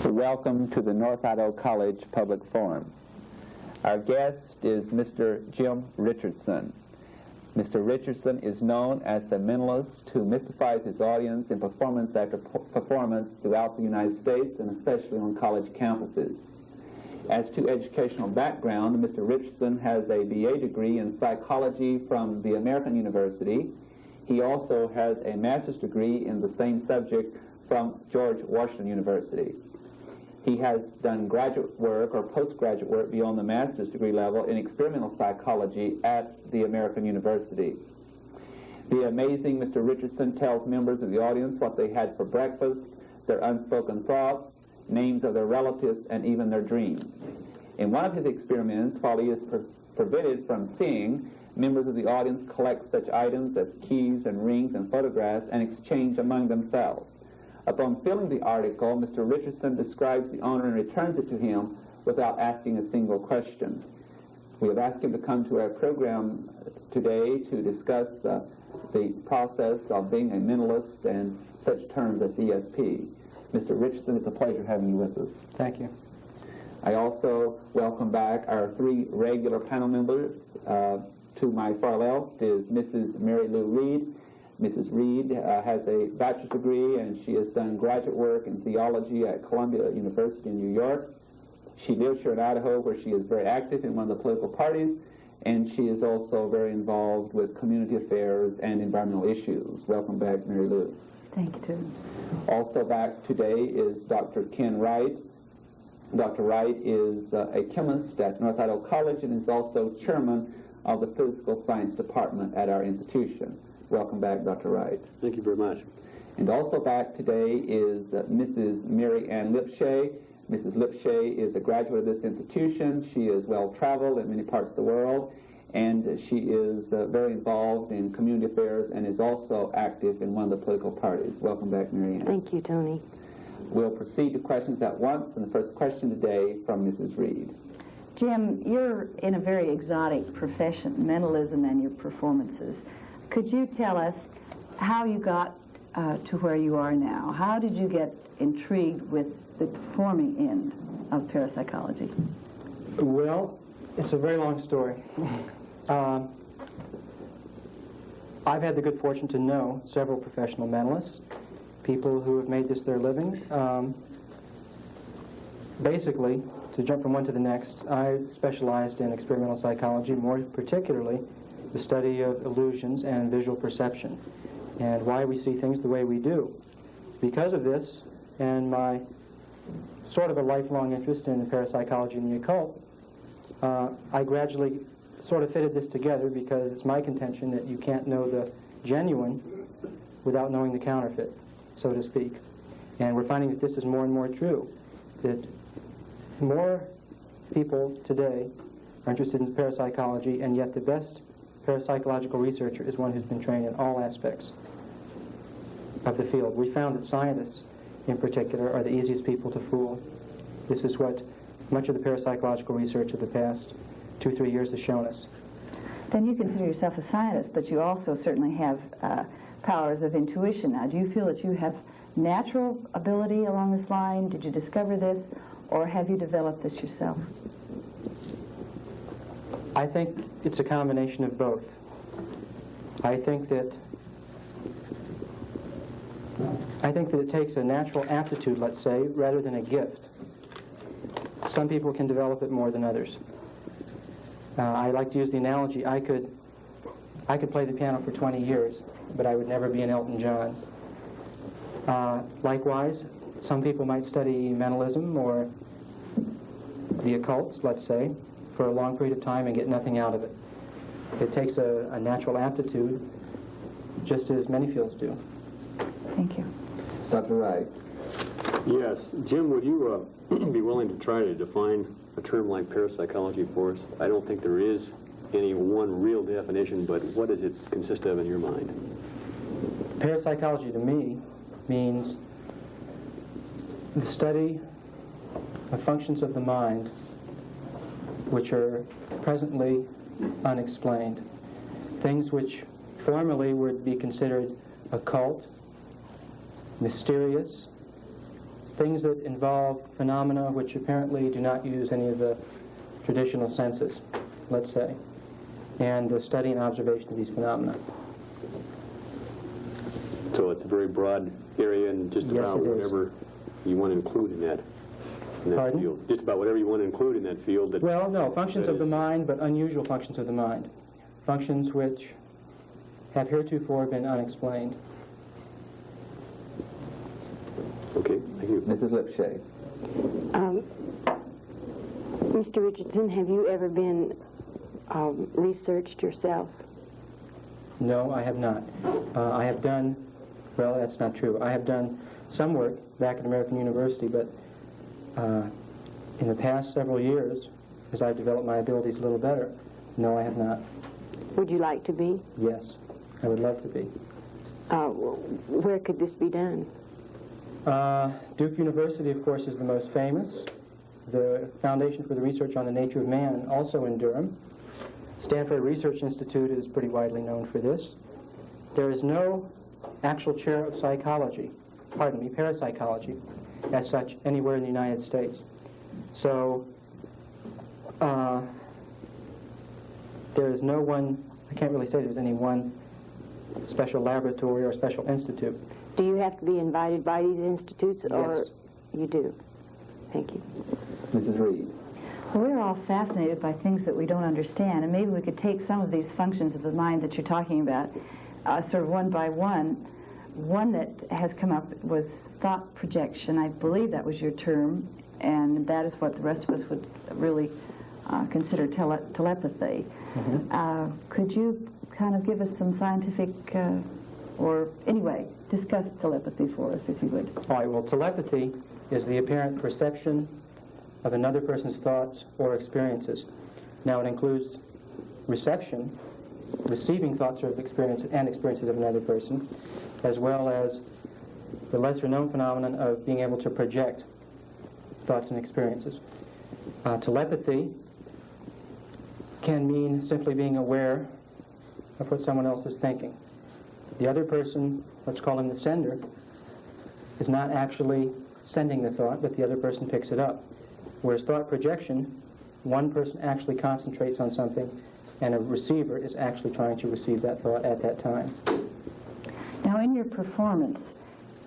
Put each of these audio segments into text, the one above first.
Welcome to the North Idaho College Public Forum. Our guest is Mr. Jim Richardson. Mr. Richardson is known as the mentalist who mystifies his audience in performance after performance throughout the United States and especially on college campuses. As to educational background, Mr. Richardson has a BA degree in psychology from the American University. He also has a master's degree in the same subject from George Washington University. He has done graduate work or postgraduate work beyond the master's degree level in experimental psychology at the American University. The amazing Mr. Richardson tells members of the audience what they had for breakfast, their unspoken thoughts, names of their relatives, and even their dreams. In one of his experiments, while he is prevented from seeing, members of the audience collect such items as keys and rings and photographs and exchange among themselves. Upon filling the article, Mr. Richardson describes the owner and returns it to him without asking a single question. We have asked him to come to our program today to discuss the process of being a mentalist and such terms as ESP. Mr. Richardson, it's a pleasure having you with us. Thank you. I also welcome back our three regular panel members. To my far left is Mrs. Mary Lou Reed. Mrs. Reed has a bachelor's degree and she has done graduate work in theology at Columbia University in New York. She lives here in Idaho where she is very active in one of the political parties, and she is also very involved with community affairs and environmental issues. Welcome back, Mary Lou. Thank you, too. Also back today is Dr. Ken Wright. Dr. Wright is a chemist at North Idaho College and is also chairman of the Physical Science Department at our institution. Welcome back, Dr. Wright. Thank you very much. And also back today is Mrs. Mary Ann Lipshay. Mrs. Lipshay is a graduate of this institution. She is well-traveled in many parts of the world, and she is very involved in community affairs and is also active in one of the political parties. Welcome back, Mary Ann. Thank you, Tony. We'll proceed to questions at once, and the first question today from Mrs. Reed. Jim, you're in a very exotic profession, mentalism and your performances. Could you tell us how you got to where you are now? How did you get intrigued with the performing end of parapsychology? Well, it's a very long story. I've had the good fortune to know several professional mentalists, people who have made this their living. Basically, to jump from one to the next, I specialized in experimental psychology, more particularly the study of illusions and visual perception, and why we see things the way we do. Because of this, and my sort of a lifelong interest in parapsychology and the occult, I gradually sort of fitted this together because it's my contention that you can't know the genuine without knowing the counterfeit, so to speak. And we're finding that this is more and more true, that more people today are interested in parapsychology, and yet the best parapsychological researcher is one who's been trained in all aspects of the field. We found that scientists, in particular, are the easiest people to fool. This is what much of the parapsychological research of the past 2-3 years has shown us. Then you consider yourself a scientist, but you also certainly have powers of intuition. Now, do you feel that you have natural ability along this line? Did you discover this, or have you developed this yourself? I think it's a combination of both. I think that it takes a natural aptitude, let's say, rather than a gift. Some people can develop it more than others. I like to use the analogy, I could play the piano for 20 years, but I would never be an Elton John. Likewise, some people might study mentalism or the occults, let's say, for a long period of time and get nothing out of it. It takes a natural aptitude, just as many fields do. Thank you. Dr. Wright. Yes. Jim, would you be willing to try to define a term like parapsychology for us? I don't think there is any one real definition, but what does it consist of in your mind? Parapsychology to me means the study of functions of the mind which are presently unexplained. Things which formerly would be considered occult, mysterious, things that involve phenomena which apparently do not use any of the traditional senses, let's say, and the study and observation of these phenomena. So it's a very broad area, and just Yes, about it is. whatever you want to include in that Pardon? field. Just about whatever you want to include in that field. That, Well, no, functions of the mind, but unusual functions of the mind. Functions which have heretofore been unexplained. Okay, thank you. Mrs. Lipshay. Mr. Richardson, have you ever been researched yourself? No, I have not. I have done, well, that's not true. I have done some work back at American University, but in the past several years, as I've developed my abilities a little better, no, I have not. Would you like to be? Yes, I would love to be. Where could this be done? Duke University, of course, is the most famous. The Foundation for the Research on the Nature of Man, also in Durham. Stanford Research Institute is pretty widely known for this. There is no actual chair of psychology, parapsychology, as such, anywhere in the United States. So, there is no one, I can't really say there's any one special laboratory or special institute. Do you have to be invited by these institutes, or Yes. you do? Thank you. Mrs. Reed. Well, we're all fascinated by things that we don't understand, and maybe we could take some of these functions of the mind that you're talking about, sort of one by one. One that has come up was thought projection. I believe that was your term, and that is what the rest of us would really consider telepathy. Could you kind of give us some scientific, or anyway, discuss telepathy for us, if you would? All right, well, telepathy is the apparent perception of another person's thoughts or experiences. Now, it includes reception, receiving thoughts or experiences of another person, as well as the lesser-known phenomenon of being able to project thoughts and experiences. Telepathy can mean simply being aware of what someone else is thinking. The other person, let's call him the sender, is not actually sending the thought, but the other person picks it up. Whereas thought projection, one person actually concentrates on something, and a receiver is actually trying to receive that thought at that time. Now, in your performance,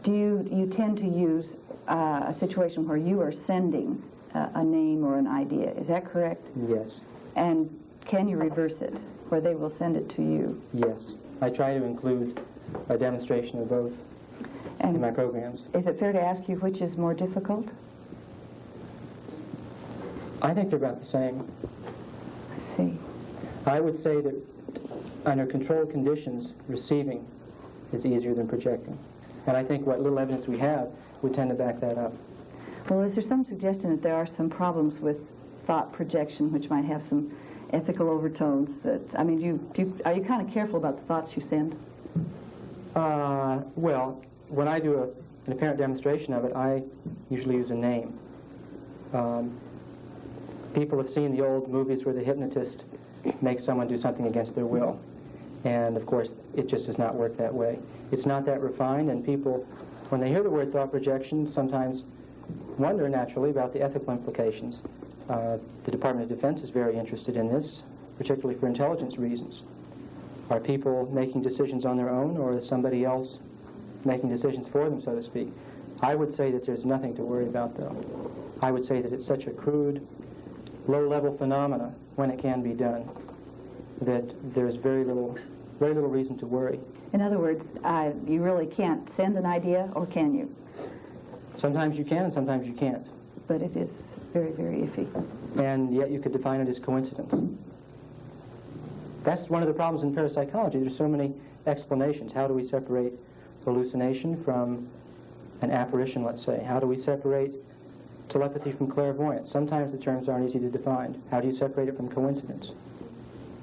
do you tend to use a situation where you are sending a name or an idea? Is that correct? Yes. And can you reverse it, where they will send it to you? Yes. I try to include a demonstration of both in my And programs. is it fair to ask you which is more difficult? I think they're about the same. I see. I would say that under controlled conditions, receiving is easier than projecting. And I think what little evidence we have would tend to back that up. Well, is there some suggestion that there are some problems with thought projection which might have some ethical overtones? That, I mean, are you kind of careful about the thoughts you send? Well, when I do an apparent demonstration of it, I usually use a name. People have seen the old movies where the hypnotist makes someone do something against their will. And, of course, it just does not work that way. It's not that refined, and people, when they hear the word thought projection, sometimes wonder, naturally, about the ethical implications. The Department of Defense is very interested in this, particularly for intelligence reasons. Are people making decisions on their own, or is somebody else making decisions for them, so to speak? I would say that there's nothing to worry about, though. I would say that it's such a crude, low-level phenomena when it can be done that there's very little reason to worry. In other words, you really can't send an idea, or can you? Sometimes you can, and sometimes you can't. But it is very, very iffy. And yet you could define it as coincidence. That's one of the problems in parapsychology. There's so many explanations. How do we separate hallucination from an apparition, let's say? How do we separate telepathy from clairvoyance? Sometimes the terms aren't easy to define. How do you separate it from coincidence?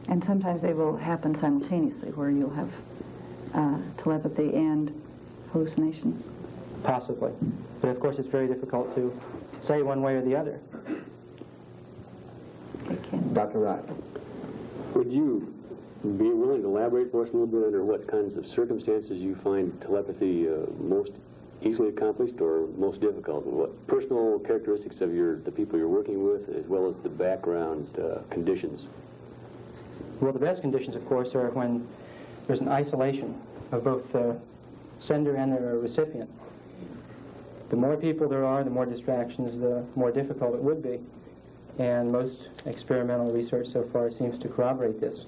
And sometimes they will happen simultaneously, where you'll have telepathy and hallucination. Possibly. But of course it's very difficult to say one way or the other. Okay, Ken. Dr. Wright. Would you be willing to elaborate for us a little bit under what kinds of circumstances you find telepathy most easily accomplished or most difficult? What personal characteristics of the people you're working with, as well as the background conditions? Well, the best conditions, of course, are when there's an isolation of both the sender and the recipient. The more people there are, the more distractions, the more difficult it would be. And most experimental research so far seems to corroborate this.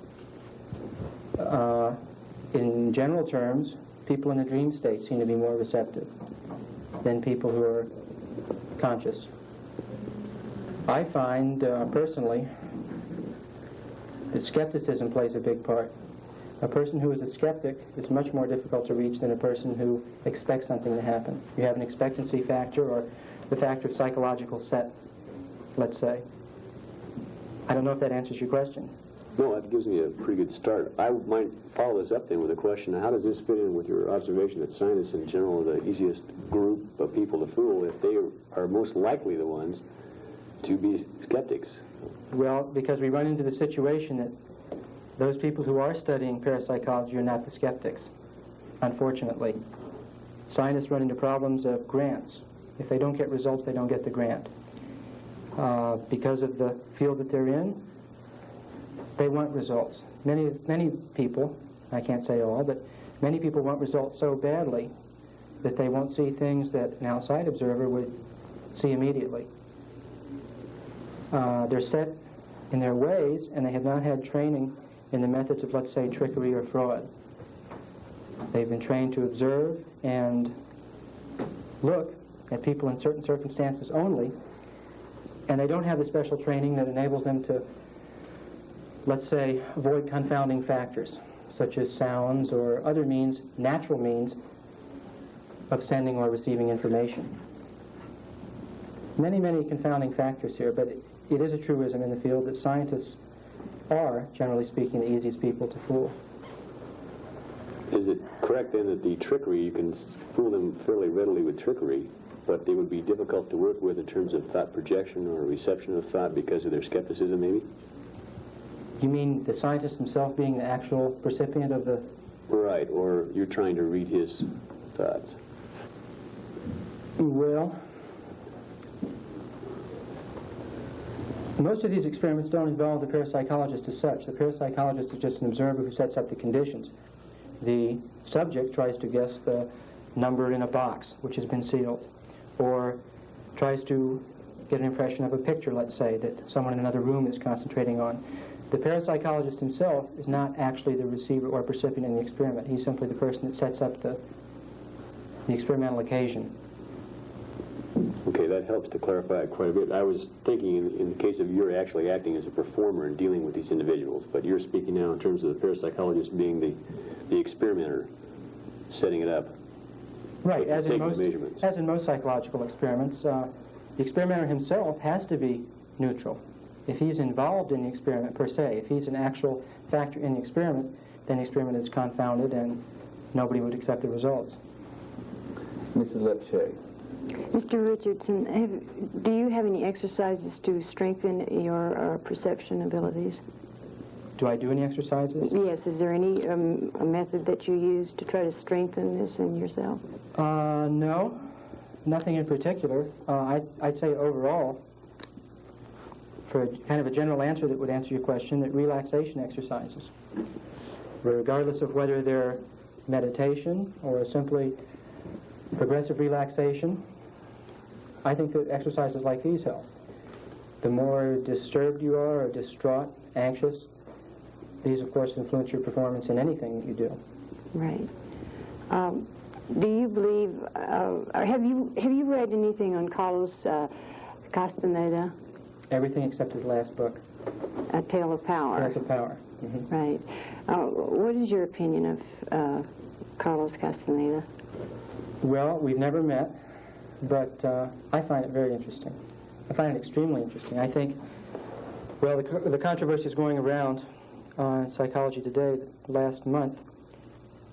In general terms, people in a dream state seem to be more receptive than people who are conscious. I find, personally, that skepticism plays a big part. A person who is a skeptic is much more difficult to reach than a person who expects something to happen. You have an expectancy factor, or the factor of psychological set, let's say. I don't know if that answers your question. No, that gives me a pretty good start. I might follow this up then with a question. How does this fit in with your observation that scientists in general are the easiest group of people to fool if they are most likely the ones to be skeptics? Well, because we run into the situation that those people who are studying parapsychology are not the skeptics, unfortunately. Scientists run into problems of grants. If they don't get results, they don't get the grant. Because of the field that they're in, they want results. Many people, I can't say all, but many people want results so badly that they won't see things that an outside observer would see immediately. They're set in their ways, and they have not had training in the methods of, let's say, trickery or fraud. They've been trained to observe and look at people in certain circumstances only, and they don't have the special training that enables them to, let's say, avoid confounding factors, such as sounds or other means, natural means, of sending or receiving information. Many, many confounding factors here, but it is a truism in the field that scientists are, generally speaking, the easiest people to fool. Is it correct then that the trickery, you can fool them fairly readily with trickery, but they would be difficult to work with in terms of thought projection or reception of thought because of their skepticism, maybe? You mean the scientist himself being the actual recipient of the... Right, or you're trying to read his thoughts. Well, most of these experiments don't involve the parapsychologist as such. The parapsychologist is just an observer who sets up the conditions. The subject tries to guess the number in a box which has been sealed, or tries to get an impression of a picture, let's say, that someone in another room is concentrating on. The parapsychologist himself is not actually the receiver or recipient in the experiment. He's simply the person that sets up the experimental occasion. Okay, that helps to clarify it quite a bit. I was thinking in the case of you're actually acting as a performer and dealing with these individuals, but you're speaking now in terms of the parapsychologist being the experimenter, setting it up. Right, as in measurements. As in most psychological experiments, the experimenter himself has to be neutral. If he's involved in the experiment per se, if he's an actual factor in the experiment, then the experiment is confounded and nobody would accept the results. Mrs. Lipshay. Mr. Richardson, do you have any exercises to strengthen your perception abilities? Do I do any exercises? Yes. Is there any a method that you use to try to strengthen this in yourself? No, nothing in particular. I'd say overall, for kind of a general answer that would answer your question, that relaxation exercises, regardless of whether they're meditation or simply progressive relaxation, I think that exercises like these help. The more disturbed you are or distraught, anxious, these of course influence your performance in anything that you do. Right. Do you believe, have you read anything on Carlos Castaneda? Everything except his last book. A Tale of Power. Tales of Power. Mm-hmm. Right. What is your opinion of Carlos Castaneda? Well, we've never met, but I find it very interesting. I find it extremely interesting. I think, well, the controversy is going around in Psychology Today last month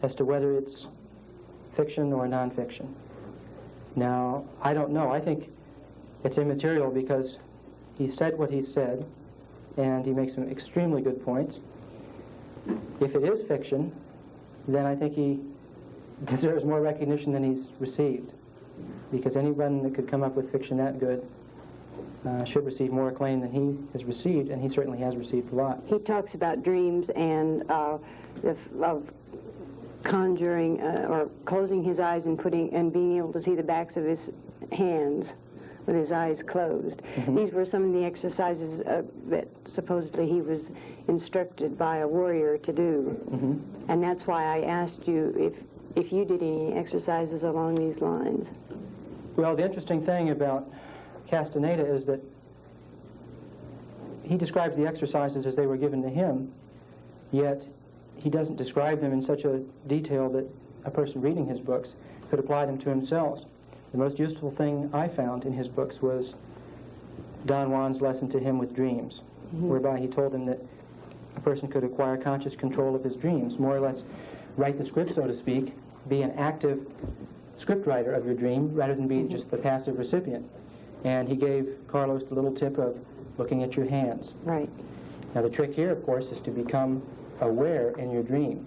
as to whether it's fiction or nonfiction. Now, I don't know. I think it's immaterial because he said what he said, and he makes some extremely good points. If it is fiction, then I think he deserves more recognition than he's received. because anyone that could come up with fiction that good should receive more acclaim than he has received, and he certainly has received a lot. He talks about dreams and of conjuring or closing his eyes and being able to see the backs of his hands with his eyes closed. Mm-hmm. These were some of the exercises that supposedly he was instructed by a warrior to do. Mm-hmm. And that's why I asked you if you did any exercises along these lines. Well, the interesting thing about Castaneda is that he describes the exercises as they were given to him, yet he doesn't describe them in such a detail that a person reading his books could apply them to themselves. The most useful thing I found in his books was Don Juan's lesson to him with dreams, whereby he told him that a person could acquire conscious control of his dreams, more or less write the script, so to speak, be an active script writer of your dream rather than be just the passive recipient. And he gave Carlos the little tip of looking at your hands. Right. Now the trick here, of course, is to become aware in your dream,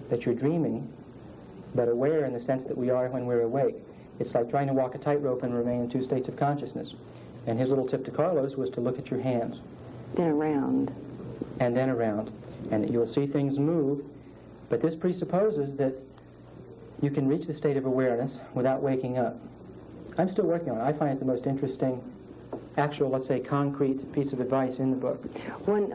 that you're dreaming, but aware in the sense that we are when we're awake. It's like trying to walk a tightrope and remain in two states of consciousness. And his little tip to Carlos was to look at your hands. Then around. And then around. And you'll see things move, but this presupposes that you can reach the state of awareness without waking up. I'm still working on it. I find it the most interesting, actual, let's say, concrete piece of advice in the book. One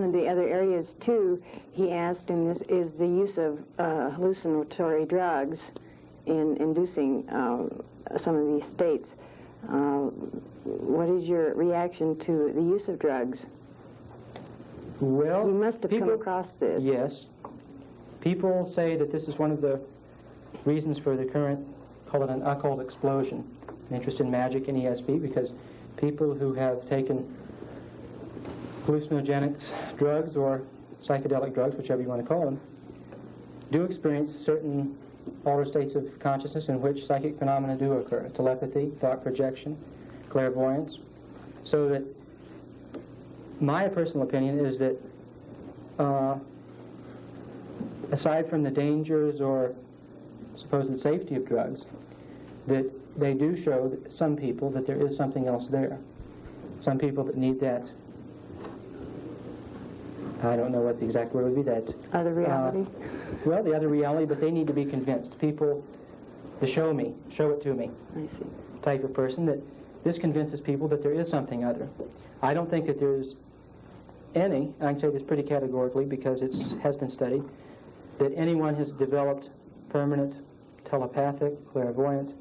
of the other areas, too, he asked in this is the use of hallucinatory drugs in inducing some of these states. What is your reaction to the use of drugs? Well, You must have come across this. Yes. People say that this is one of the reasons for the current, call it an occult explosion, an interest in magic and ESP, because people who have taken hallucinogenic drugs or psychedelic drugs, whichever you want to call them, do experience certain altered states of consciousness in which psychic phenomena do occur. Telepathy, thought projection, clairvoyance. So that my personal opinion is that aside from the dangers or supposed safety of drugs, that they do show that some people that there is something else there. Some people that need that, I don't know what the exact word would be, that... Other reality? Well, the other reality, but they need to be convinced. People, the show me, show it to me I see. type of person, that this convinces people that there is something other. I don't think that there's any, I can say this pretty categorically because it has been studied, that anyone has developed permanent telepathic, clairvoyant,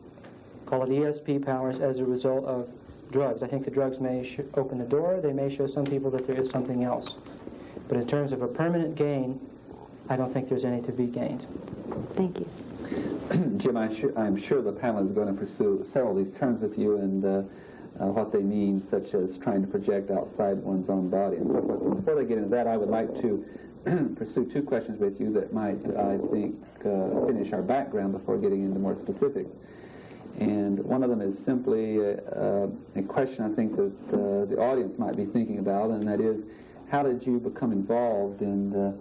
call it ESP powers as a result of drugs. I think the drugs may open the door, they may show some people that there is something else. But in terms of a permanent gain, I don't think there's any to be gained. Thank you. Jim, I'm sure the panel is going to pursue several of these terms with you and what they mean, such as trying to project outside one's own body and so forth. Before they get into that, I would like to pursue two questions with you that might, I think, finish our background before getting into more specifics. And one of them is simply a question I think that the audience might be thinking about, and that is, how did you become involved in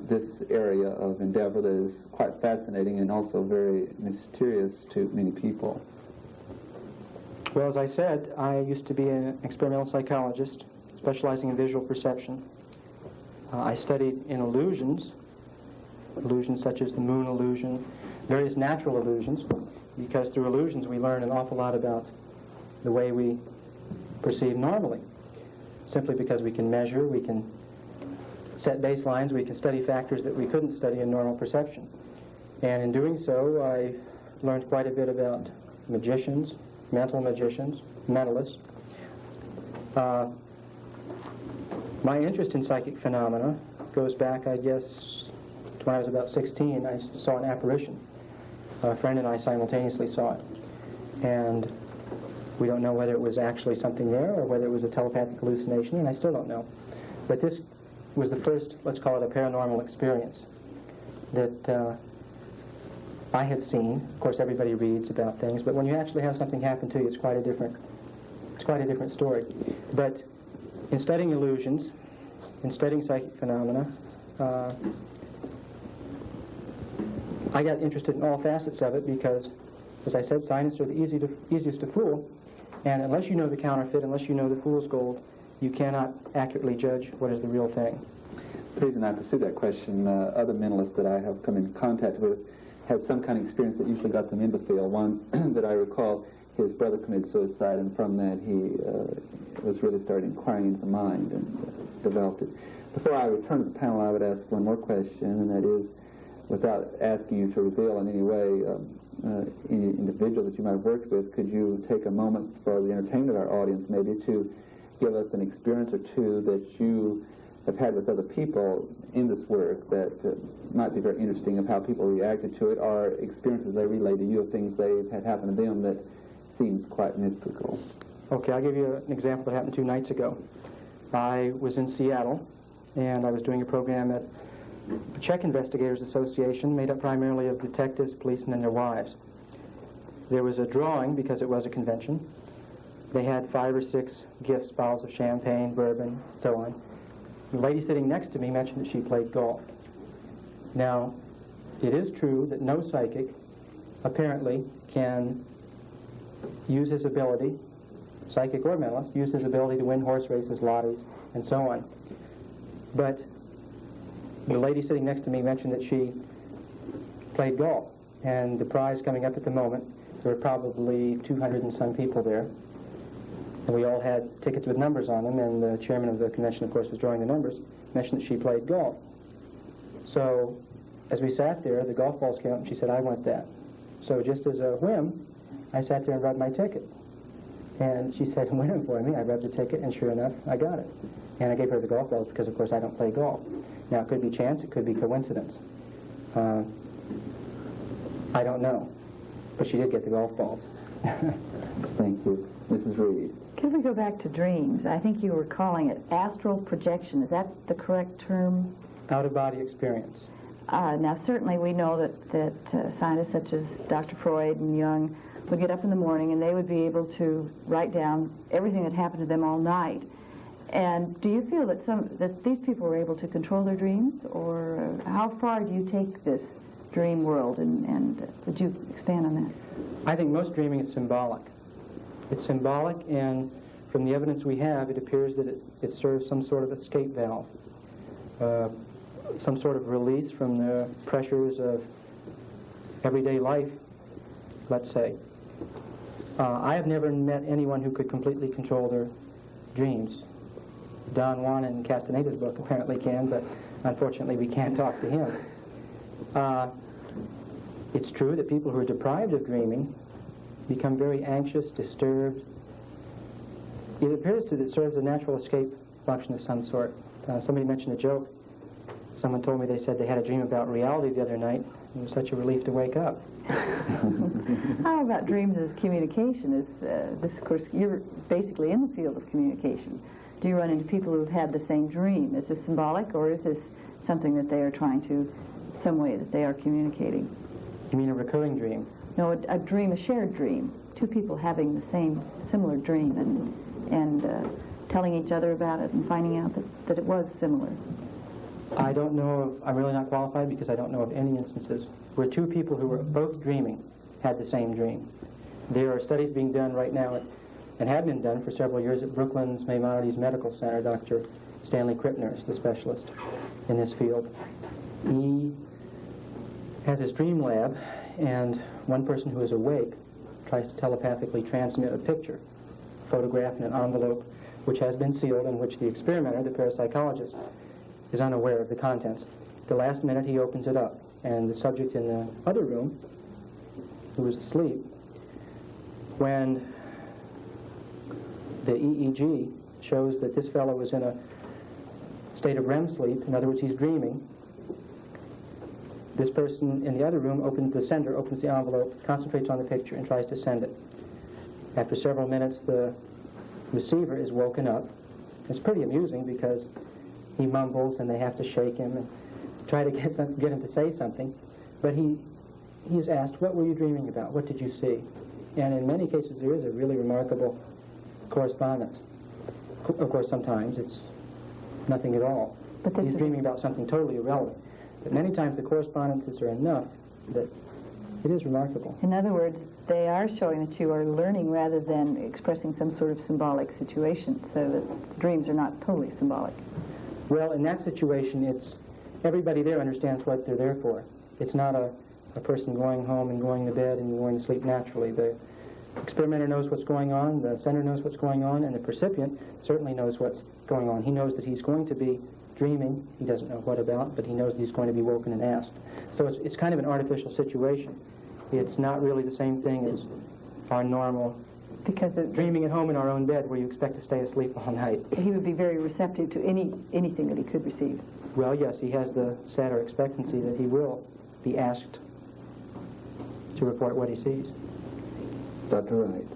this area of endeavor that is quite fascinating and also very mysterious to many people? Well, as I said, I used to be an experimental psychologist specializing in visual perception. I studied in illusions such as the moon illusion, various natural illusions, because through illusions we learn an awful lot about the way we perceive normally. Simply because we can measure, we can set baselines, we can study factors that we couldn't study in normal perception. And in doing so, I learned quite a bit about magicians, mental magicians, mentalists. My interest in psychic phenomena goes back, I guess, to when I was about 16. I saw an apparition. A friend and I simultaneously saw it. And we don't know whether it was actually something there or whether it was a telepathic hallucination, and I still don't know. But this was the first, let's call it a paranormal experience that I had seen. Of course, everybody reads about things, but when you actually have something happen to you, it's quite a different story. But in studying illusions, in studying psychic phenomena, I got interested in all facets of it because As I said, scientists are the easiest to fool, and unless you know the counterfeit, unless you know the fool's gold, you cannot accurately judge what is the real thing. The reason I pursued that question, other mentalists that I have come in contact with had some kind of experience that usually got them in the field. One that I recall, his brother committed suicide, and from that he was really started inquiring into the mind and developed it. Before I return to the panel, I would ask one more question, and that is, without asking you to reveal in any way any individual that you might have worked with, could you take a moment for the entertainment of our audience maybe to give us an experience or two that you have had with other people in this work that might be very interesting, of how people reacted to it, or experiences they relay to you of things they've had happen to them that seems quite mystical? Okay, I'll give you an example that happened 2 nights ago. I was in Seattle, and I was doing a program at the Czech Investigators Association, made up primarily of detectives, policemen, and their wives. There was a drawing, because it was a convention. They had 5 or 6 gifts, bottles of champagne, bourbon, so on. The lady sitting next to me mentioned that she played golf. Now, it is true that no psychic, apparently, can use his ability, psychic or mentalist, use his ability to win horse races, lotteries, and so on. But the lady sitting next to me mentioned that she played golf, and the prize coming up at the moment, there were probably 200 and some people there, and we all had tickets with numbers on them, and the chairman of the convention, of course, was drawing the numbers, mentioned that she played golf. So as we sat there, the golf balls came up, and she said, "I want that." So just as a whim, I sat there and rubbed my ticket. And she said, "Win them for me." I rubbed the ticket, and sure enough, I got it. And I gave her the golf balls because, of course, I don't play golf. Now, it could be chance, it could be coincidence. I don't know. But she did get the golf balls. Thank you. Mrs. Reed. Could we go back to dreams? I think you were calling it astral projection. Is that the correct term? Out-of-body experience. Now, certainly we know that scientists such as Dr. Freud and Jung would get up in the morning and they would be able to write down everything that happened to them all night. And do you feel that these people were able to control their dreams, or how far do you take this dream world, and would you expand on that? I think most dreaming is symbolic. It's symbolic, and from the evidence we have, it appears that it serves some sort of escape valve, some sort of release from the pressures of everyday life, let's say. I have never met anyone who could completely control their dreams. Don Juan in Castaneda's book apparently can, but unfortunately we can't talk to him. It's true that people who are deprived of dreaming become very anxious, disturbed. It appears that it serves a natural escape function of some sort. Somebody mentioned a joke. Someone told me they said they had a dream about reality the other night. It was such a relief to wake up. How about dreams as communication? This, of course, you're basically in the field of communication. Do you run into people who've had the same dream? Is this symbolic, or is this something that they are trying to, some way that they are communicating? You mean a recurring dream? No, a dream, a shared dream. 2 people having the similar dream and telling each other about it and finding out that it was similar. I don't know I'm really not qualified because I don't know of any instances where 2 people who were both dreaming had the same dream. There are studies being done right now and have been done for several years at Brooklyn's Maimonides Medical Center. Dr. Stanley Krippner is the specialist in this field. He has his dream lab, and one person who is awake tries to telepathically transmit a picture, a photograph in an envelope which has been sealed, in which the experimenter, the parapsychologist, is unaware of the contents. At the last minute he opens it up, and the subject in the other room, who was asleep, when the EEG shows that this fellow is in a state of REM sleep, in other words, he's dreaming, this person in the other room the sender opens the envelope, concentrates on the picture, and tries to send it. After several minutes, the receiver is woken up. It's pretty amusing because he mumbles and they have to shake him and try to get him to say something. But he is asked, "What were you dreaming about? What did you see?" And in many cases there is a really remarkable correspondence. Of course, sometimes it's nothing at all. But He's dreaming about something totally irrelevant. But many times the correspondences are enough that it is remarkable. In other words, they are showing that you are learning rather than expressing some sort of symbolic situation, so that dreams are not totally symbolic. Well, in that situation, it's everybody there understands what they're there for. It's not a person going home and going to bed and going to sleep naturally. The experimenter knows what's going on, the center knows what's going on, and the percipient certainly knows what's going on. He knows that he's going to be dreaming. He doesn't know what about, but he knows that he's going to be woken and asked. So it's kind of an artificial situation. It's not really the same thing as our normal Because dreaming at home in our own bed where you expect to stay asleep all night. he would be very receptive to anything that he could receive. Well, yes, he has the sad or expectancy that he will be asked to report what he sees. Dr. Wright.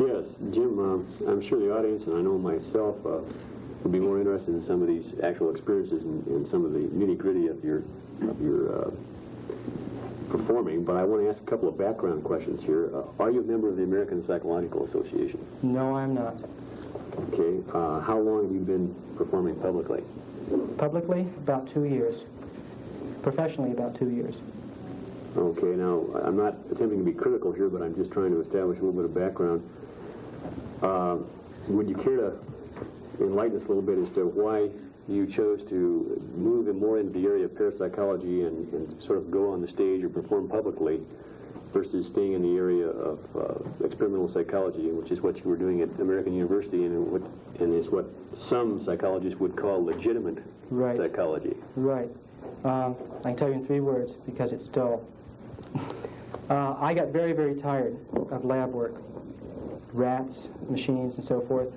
Yes, Jim, I'm sure the audience, and I know myself, would be more interested in some of these actual experiences and some of the nitty-gritty of your performing, but I want to ask a couple of background questions here. Are you a member of the American Psychological Association? No, I'm not. Okay. How long have you been performing publicly? Publicly, about 2 years. Professionally, about 2 years. Okay, now, I'm not attempting to be critical here, but I'm just trying to establish a little bit of background. Would you care to enlighten us a little bit as to why you chose to move more into the area of parapsychology and sort of go on the stage or perform publicly versus staying in the area of experimental psychology, which is what you were doing at American University and is what some psychologists would call legitimate Right. psychology? Right. I can tell you in 3 words, because it's dull. I got very, very tired of lab work. Rats, machines, and so forth.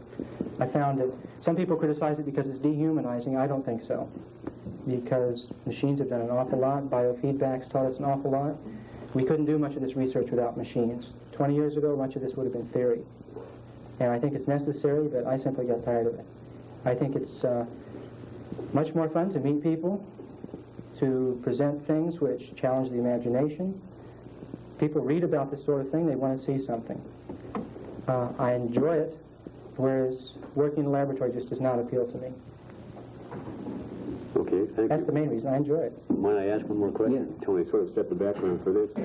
I found it. Some people criticize it because it's dehumanizing. I don't think so. Because machines have done an awful lot. Biofeedback's taught us an awful lot. We couldn't do much of this research without machines. 20 years ago, much of this would have been theory. And I think it's necessary, but I simply got tired of it. I think it's much more fun to meet people, to present things which challenge the imagination. People read about this sort of thing, they want to see something. I enjoy it, whereas working in a laboratory just does not appeal to me. Okay, thank That's you. the main reason. I enjoy it. Might I ask one more question? Yeah. Tony, sort of set the background for this.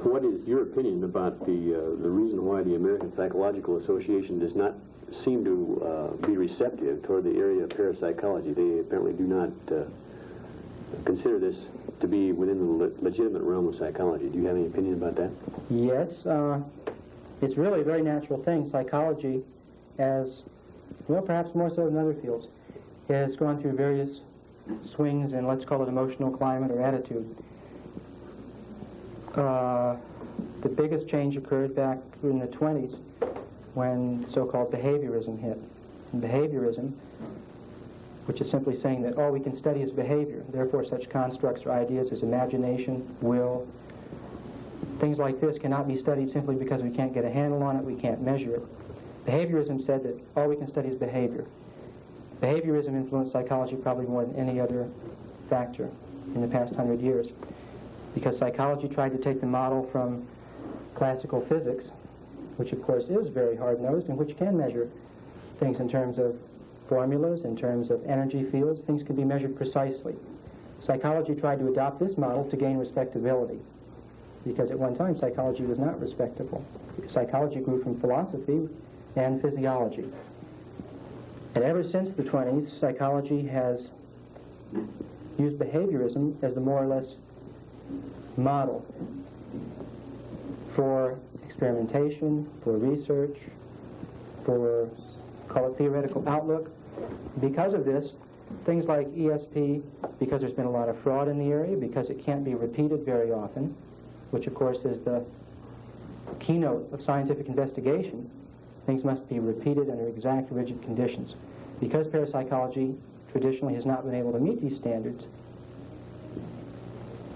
What is your opinion about the reason why the American Psychological Association does not seem to be receptive toward the area of parapsychology? They apparently do not consider this to be within the legitimate realm of psychology. Do you have any opinion about that? Yes, it's really a very natural thing. Psychology, as well, perhaps more so than other fields, has gone through various swings in, let's call it, emotional climate or attitude. The biggest change occurred back in the 20s when so-called behaviorism hit. And behaviorism, which is simply saying that all we can study is behavior, therefore such constructs or ideas as imagination, will, things like this cannot be studied simply because we can't get a handle on it, we can't measure it. Behaviorism said that all we can study is behavior. Behaviorism influenced psychology probably more than any other factor in the past 100 years, because psychology tried to take the model from classical physics, which of course is very hard-nosed and which can measure things in terms of formulas, in terms of energy fields. Things can be measured precisely. Psychology tried to adopt this model to gain respectability, because at one time psychology was not respectable. Psychology grew from philosophy and physiology. And ever since the 20s, psychology has used behaviorism as the more or less model for experimentation, for research, for, call it, theoretical outlook. Because of this, things like ESP, because there's been a lot of fraud in the area, because it can't be repeated very often, which of course is the keynote of scientific investigation, things must be repeated under exact, rigid conditions. Because parapsychology traditionally has not been able to meet these standards,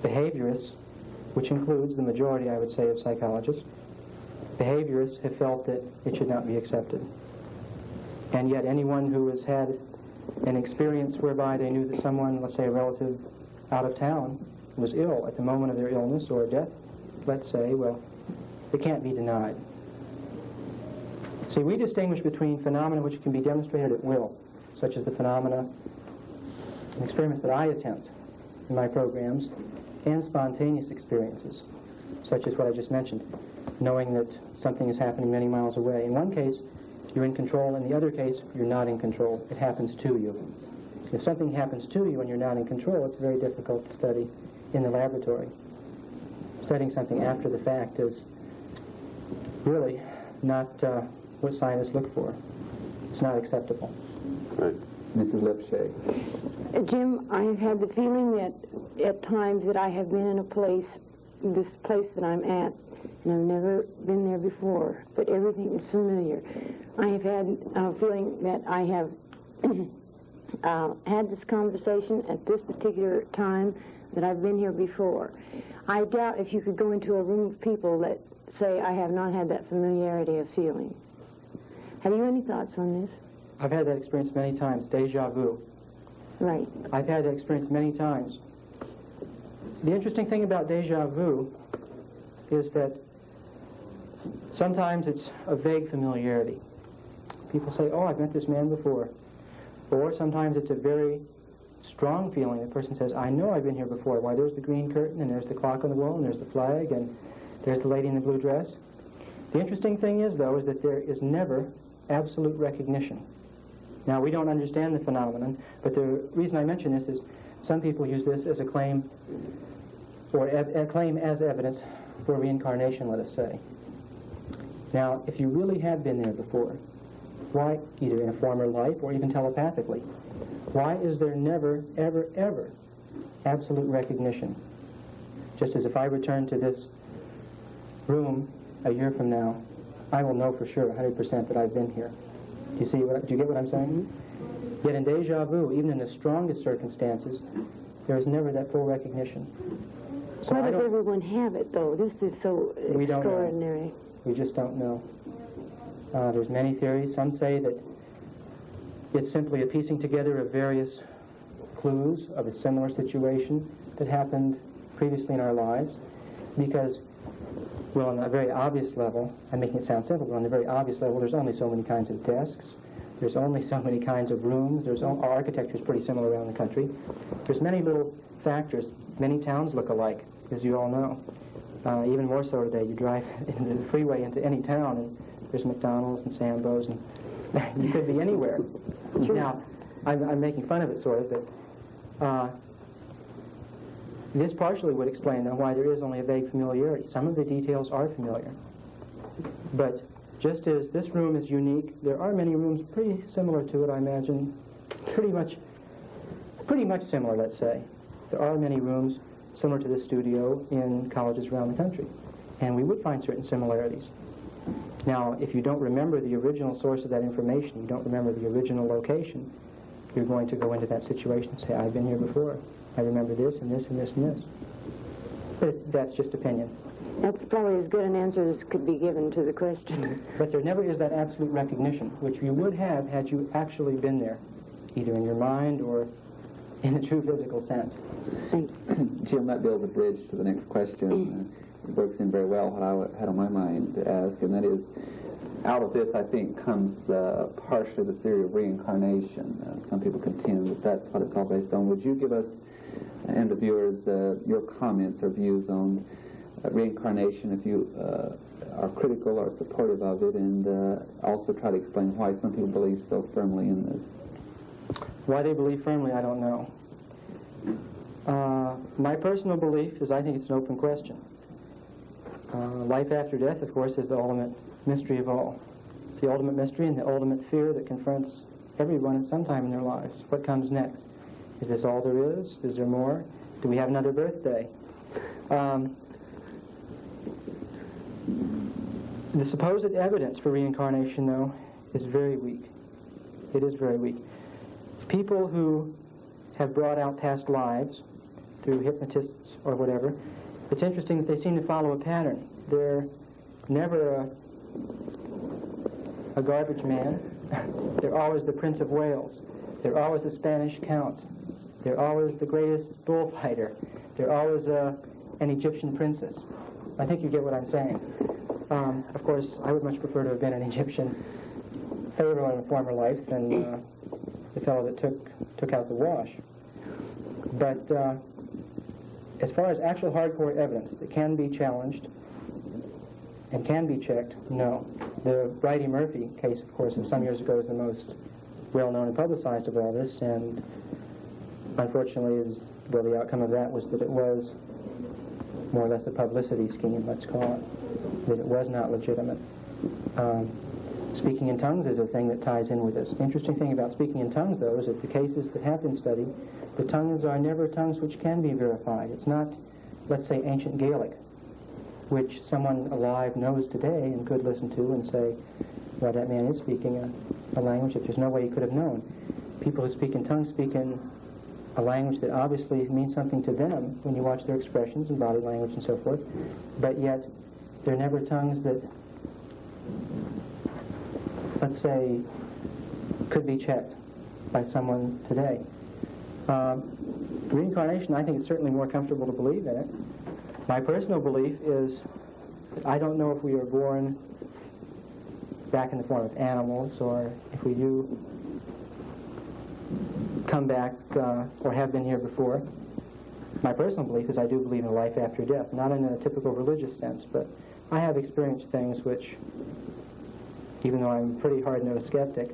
behaviorists, which includes the majority, I would say, of psychologists, behaviorists have felt that it should not be accepted. And yet anyone who has had an experience whereby they knew that someone, let's say a relative out of town, was ill at the moment of their illness or death, let's say, well, it can't be denied. See, we distinguish between phenomena which can be demonstrated at will, such as the phenomena and experiments that I attempt in my programs, and spontaneous experiences, such as what I just mentioned, knowing that something is happening many miles away. In one case, you're in control. In the other case, you're not in control. It happens to you. If something happens to you and you're not in control, it's very difficult to study in the laboratory. Studying something after the fact is really not what scientists look for. It's not acceptable. Right. Mrs. Lipshay. Jim, I have had the feeling that at times that I have been in a place, this place that I'm at, and I've never been there before, but everything is familiar. I have had a feeling that I have had this conversation at this particular time, that I've been here before. I doubt if you could go into a room of people that say I have not had that familiarity of feeling. Have you any thoughts on this? I've had that experience many times, déjà vu. Right. I've had that experience many times. The interesting thing about déjà vu is that sometimes it's a vague familiarity. People say, oh, I've met this man before. Or sometimes it's a very strong feeling. The person says, I know I've been here before. Why, there's the green curtain, and there's the clock on the wall, and there's the flag, and there's the lady in the blue dress. The interesting thing is, though, is that there is never absolute recognition. Now, we don't understand the phenomenon, but the reason I mention this is some people use this as a claim, or a claim as evidence for reincarnation, let us say. Now, if you really had been there before, why, either in a former life or even telepathically, why is there never, ever, ever absolute recognition? Just as if I return to this room a year from now, I will know for sure 100% that I've been here. Do you get what I'm saying? Yet in déjà vu, even in the strongest circumstances, there is never that full recognition. So Why does everyone have it, though? This is so We don't know. extraordinary. We just don't know. There's many theories. Some say that it's simply a piecing together of various clues of a similar situation that happened previously in our lives, because, well, on a very obvious level, I'm making it sound simple, but on a very obvious level, there's only so many kinds of desks. There's only so many kinds of rooms. Our architecture is pretty similar around the country. There's many little factors. Many towns look alike, as you all know. Even more so today. You drive into the freeway into any town, and there's McDonald's and Sambo's, and you could be anywhere. Now, I'm making fun of it, sort of, but this partially would explain, though, why there is only a vague familiarity. Some of the details are familiar. But just as this room is unique, there are many rooms pretty similar to it, I imagine. Pretty much similar, let's say. There are many rooms similar to this studio in colleges around the country. And we would find certain similarities. Now, if you don't remember the original source of that information, you don't remember the original location, you're going to go into that situation and say, I've been here before. I remember this and this and this and this. But that's just opinion. That's probably as good an answer as could be given to the question. But there never is that absolute recognition, which you would have had you actually been there, either in your mind or in a true physical sense. Jim might be able to bridge to the next question. It works in very well what I had on my mind to ask, and that is, out of this, I think, comes partially the theory of reincarnation. Some people contend that that's what it's all based on. Would you give us and the viewers your comments or views on reincarnation, if you are critical or supportive of it, and also try to explain why some people believe so firmly in this? Why they believe firmly, I don't know. My personal belief is I think it's an open question. Life after death, of course, is the ultimate mystery of all. It's the ultimate mystery and the ultimate fear that confronts everyone at some time in their lives. What comes next? Is this all there is? Is there more? Do we have another birthday? The supposed evidence for reincarnation, though, is very weak. It is very weak. People who have brought out past lives through hypnotists or whatever, it's interesting that they seem to follow a pattern. They're never a garbage man. They're always the Prince of Wales. They're always the Spanish Count. They're always the greatest bullfighter. They're always an Egyptian princess. I think you get what I'm saying. Of course, I would much prefer to have been an Egyptian pharaoh in a former life than the fellow that took out the wash. But as far as actual hardcore evidence that can be challenged and can be checked, no. The Bridey Murphy case, of course, of some years ago is the most well-known and publicized of all this, and unfortunately, the outcome of that was that it was more or less a publicity scheme, let's call it, that it was not legitimate. Speaking in tongues is a thing that ties in with this. The interesting thing about speaking in tongues, though, is that the cases that have been studied, the tongues are never tongues which can be verified. It's not, let's say, ancient Gaelic, which someone alive knows today and could listen to and say, well, that man is speaking a language that there's no way he could have known. People who speak in tongues speak in a language that obviously means something to them when you watch their expressions and body language and so forth, but yet they're never tongues that, let's say, could be checked by someone today. Reincarnation, I think it's certainly more comfortable to believe in it. My personal belief is that I don't know if we are born back in the form of animals, or if we do come back or have been here before. My personal belief is I do believe in life after death, not in a typical religious sense, but I have experienced things which, even though I'm a pretty hard-nosed skeptic,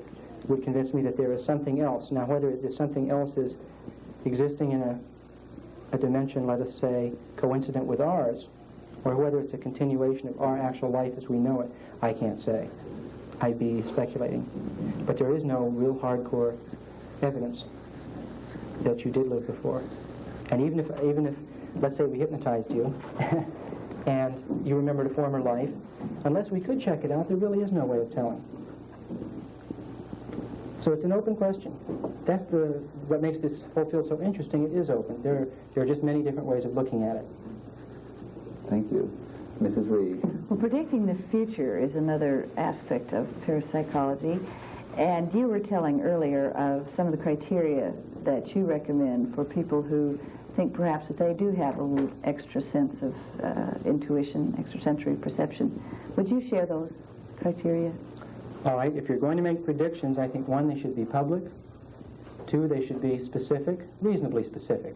would convince me that there is something else. Now, whether this something else is existing in a dimension, let us say, coincident with ours, or whether it's a continuation of our actual life as we know it, I can't say. I'd be speculating. But there is no real hardcore evidence that you did live before. And even if let's say we hypnotized you and you remembered a former life, unless we could check it out, there really is no way of telling. So it's an open question. That's what makes this whole field so interesting. It is open. There are just many different ways of looking at it. Thank you. Mrs. Reed. Well, predicting the future is another aspect of parapsychology. And you were telling earlier of some of the criteria that you recommend for people who think perhaps that they do have a little extra sense of intuition, extrasensory perception. Would you share those criteria? All right, if you're going to make predictions, I think, one, they should be public. Two, they should be specific, reasonably specific.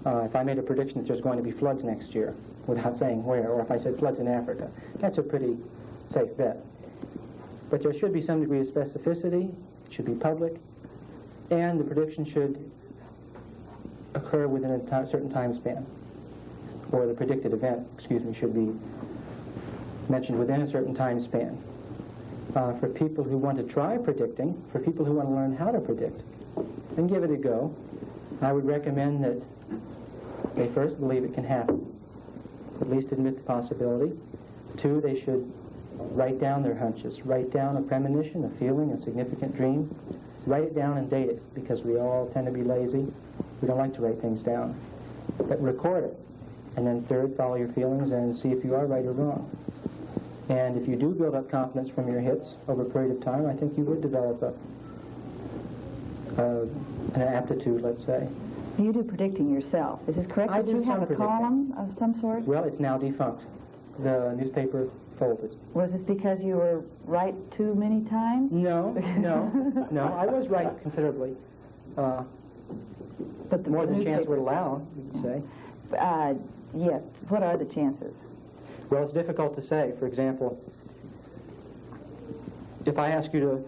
If I made a prediction that there's going to be floods next year, without saying where, or if I said floods in Africa, that's a pretty safe bet. But there should be some degree of specificity, it should be public, and the prediction should occur within a certain time span. Or the predicted event, should be mentioned within a certain time span. For people who want to try predicting, for people who want to learn how to predict, and give it a go, I would recommend that they first believe it can happen, at least admit the possibility. Two, they should write down their hunches, write down a premonition, a feeling, a significant dream. Write it down and date it, because we all tend to be lazy. We don't like to write things down. But record it. And then third, follow your feelings and see if you are right or wrong. And if you do build up confidence from your hits over a period of time, I think you would develop an aptitude, let's say. You do predicting yourself. Is this correct? I Did you do have some a predicting. column of some sort? Well, it's now defunct. The newspaper folded. Was this because you were right too many times? No. I was right considerably. But the More than chance newspaper- would allow, you could say. Yes. What are the chances? Well, it's difficult to say. For example, if I ask you to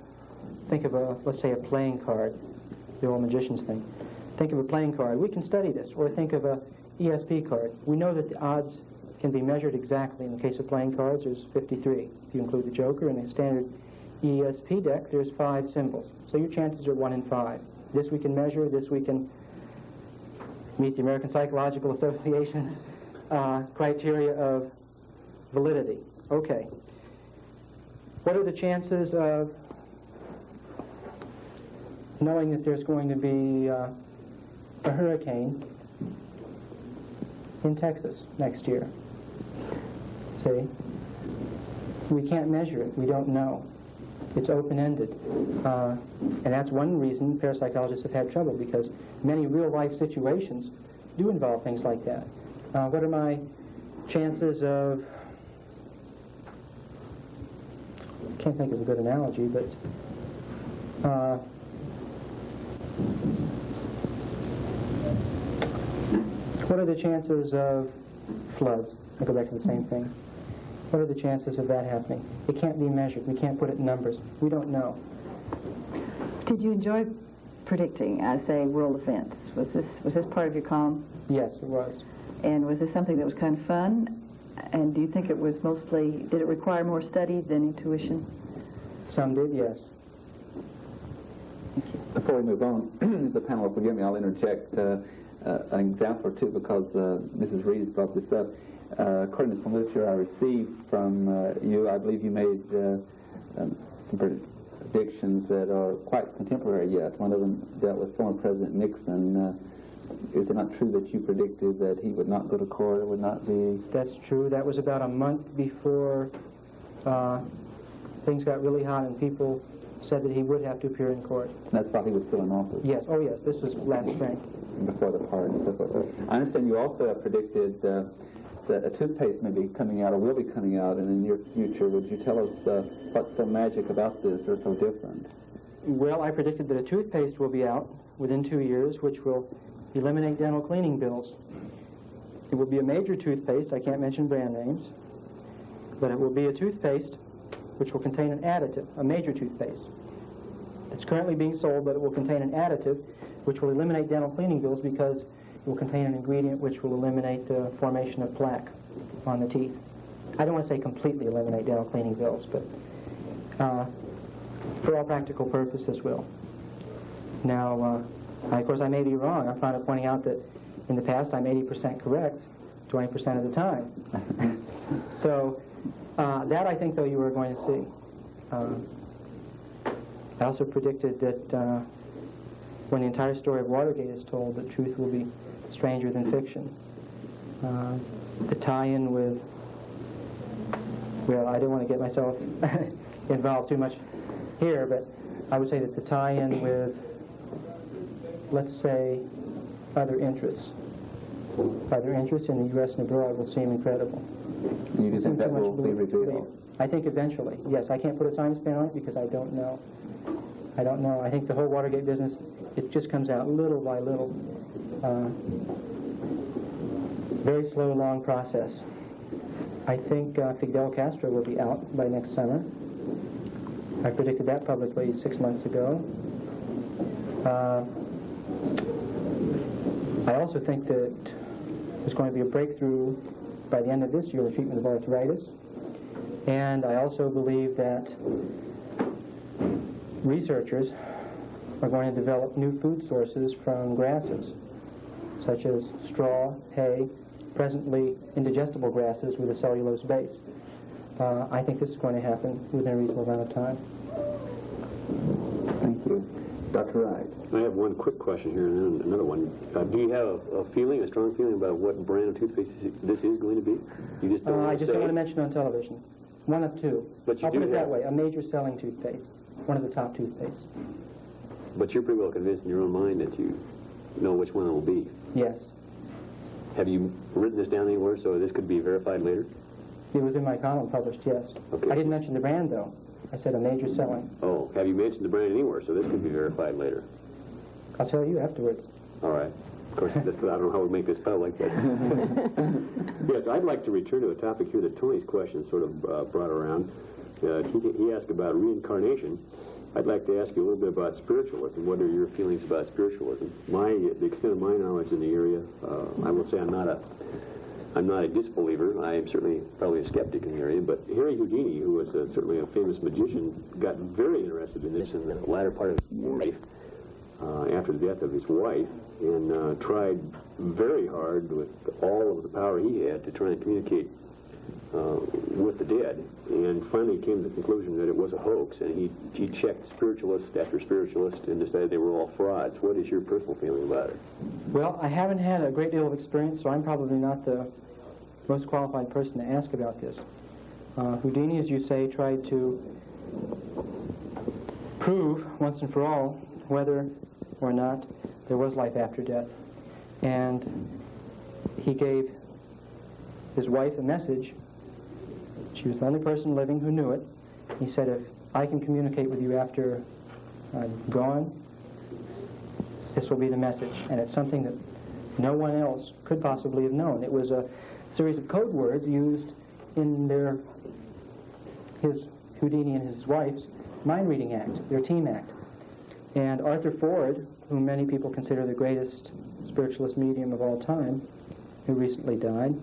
think of let's say a playing card, the old magician's thing. Think of a playing card. We can study this. Or think of a ESP card. We know that the odds can be measured exactly. In the case of playing cards, there's 53. If you include the joker. In the standard ESP deck, there's 5 symbols. So your chances are 1 in 5. This we can measure. This we can meet the American Psychological Association's criteria of validity. Okay. What are the chances of knowing that there's going to be a hurricane in Texas next year? See? We can't measure it. We don't know. It's open-ended. And that's one reason parapsychologists have had trouble, because many real-life situations do involve things like that. What are my chances of... I can't think of a good analogy, but... What are the chances of floods? I go back to the same thing. What are the chances of that happening? It can't be measured. We can't put it in numbers. We don't know. Did you enjoy predicting, say, world events? Was this part of your column? Yes, it was. And was this something that was kind of fun? And do you think it was did it require more study than intuition? Some did, yes. Before we move on, if the panel will forgive me, I'll interject an example or two because Mrs. Reed has brought this up. According to some literature I received from you, I believe you made some predictions that are quite contemporary yet. One of them dealt with former President Nixon. Is it not true that you predicted that he would not go to court, would not be... That's true. That was about a month before things got really hot and people said that he would have to appear in court. That's while he was still in office? Yes. Oh, yes. This was last spring. Before the pardon and so forth. I understand you also have predicted that a toothpaste may be coming out or will be coming out in the near future. Would you tell us what's so magic about this or so different? Well, I predicted that a toothpaste will be out within 2 years, which will eliminate dental cleaning bills. It will be a major toothpaste. I can't mention brand names. But it will be a toothpaste which will contain an additive, a major toothpaste. It's currently being sold, but it will contain an additive which will eliminate dental cleaning bills because it will contain an ingredient which will eliminate the formation of plaque on the teeth. I don't want to say completely eliminate dental cleaning bills, but for all practical purposes will. Now, of course, I may be wrong. I'm trying to point out that in the past I'm 80% correct 20% of the time. So that I think, though, you are going to see. I also predicted that when the entire story of Watergate is told, that truth will be stranger than fiction. The tie-in with, well, I don't want to get myself involved too much here, but I would say that the tie-in with, let's say, other interests in the U.S. and abroad will seem incredible. You do think that will be revealed? I think eventually, yes. I can't put a time span on it because I don't know. I think the whole Watergate business, it just comes out little by little. Very slow, long process. I think Fidel Castro will be out by next summer. I predicted that publicly 6 months ago. I also think that there's going to be a breakthrough by the end of this year in the treatment of arthritis. And I also believe that researchers are going to develop new food sources from grasses, such as straw, hay, presently indigestible grasses with a cellulose base. I think this is going to happen within a reasonable amount of time. Thank you. Dr. Wright. I have one quick question here and then another one. Do you have a strong feeling about what brand of toothpaste this is going to be? You just don't I just don't want to say? mention it on television. One of two. But you I'll put do it that have- way, a major selling toothpaste. One of the top toothpastes. But you're pretty well convinced in your own mind that you know which one it will be. Yes. Have you written this down anywhere so this could be verified later? It was in my column published, yes. Okay. I didn't mention the brand, though. I said a major selling. Oh, have you mentioned the brand anywhere so this could be verified later? I'll tell you afterwards. All right. Of course, I don't know how we make this public, but... Yes, I'd like to return to a topic here that Tony's question sort of brought around. He asked about reincarnation. I'd like to ask you a little bit about spiritualism. What are your feelings about spiritualism? The extent of my knowledge in the area, I will say I'm not a disbeliever. I am certainly probably a skeptic in the area, but Harry Houdini, who was certainly a famous magician, got very interested in this in the latter part of his life, after the death of his wife, and tried very hard with all of the power he had to try and communicate with the dead, and finally came to the conclusion that it was a hoax, and he checked spiritualist after spiritualist and decided they were all frauds. What is your personal feeling about it? Well, I haven't had a great deal of experience, so I'm probably not the most qualified person to ask about this. Houdini, as you say, tried to prove once and for all whether or not there was life after death. And he gave his wife a message. She was the only person living who knew it. He said, if I can communicate with you after I'm gone, this will be the message. And it's something that no one else could possibly have known. It was a series of code words used in his Houdini and his wife's mind-reading act, their team act. And Arthur Ford, whom many people consider the greatest spiritualist medium of all time, who recently died,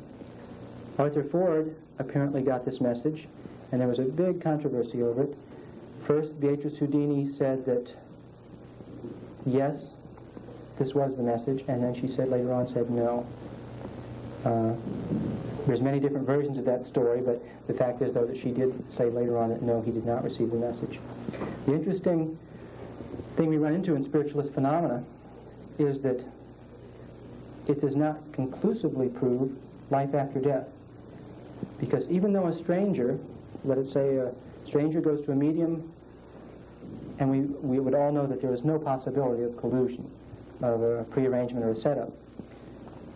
Arthur Ford apparently got this message, and there was a big controversy over it. First, Beatrice Houdini said that, yes, this was the message, and then she said later on, said no. There's many different versions of that story, but the fact is, though, that she did say later on that no, he did not receive the message. The interesting thing we run into in spiritualist phenomena is that it does not conclusively prove life after death. Because even though a stranger, let us say a stranger goes to a medium, and we would all know that there is no possibility of collusion, of a prearrangement or a setup.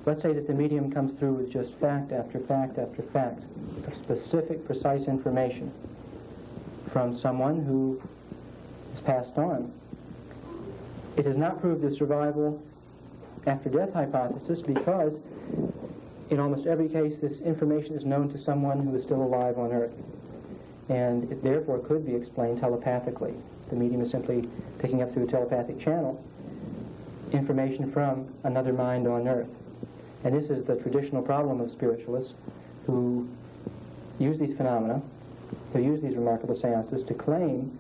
Let's say that the medium comes through with just fact after fact after fact, of specific, precise information from someone who has passed on. It has not proved the survival after death hypothesis because in almost every case this information is known to someone who is still alive on Earth, and it therefore could be explained telepathically. The medium is simply picking up through a telepathic channel information from another mind on Earth. And this is the traditional problem of spiritualists who use these phenomena, who use these remarkable seances to claim